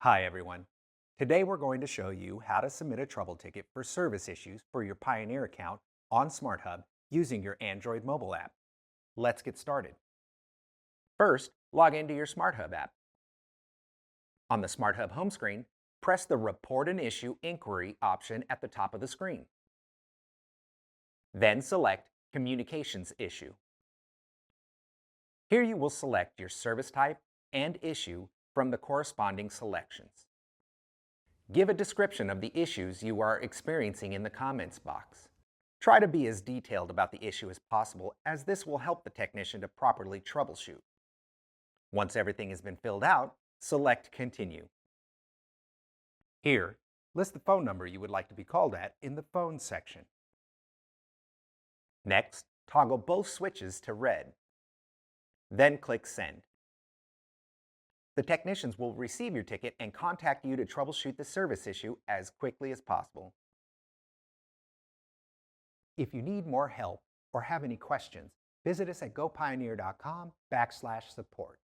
Hi everyone. Today we're going to show you how to submit a trouble ticket for service issues for your Pioneer account on SmartHub using your Android mobile app. Let's get started. First, log into your SmartHub app. On the SmartHub home screen, press the Report an Issue Inquiry option at the top of the screen. Then select Communications Issue. Here you will select your service type and issue from the corresponding selections. Give a description of the issues you are experiencing in the comments box. Try to be as detailed about the issue as possible, as this will help the technician to properly troubleshoot. Once everything has been filled out, select Continue. Here, list the phone number you would like to be called at in the Phone section. Next, toggle both switches to red. Then click Send. The technicians will receive your ticket and contact you to troubleshoot the service issue as quickly as possible. If you need more help or have any questions, visit us at gopioneer.com/support.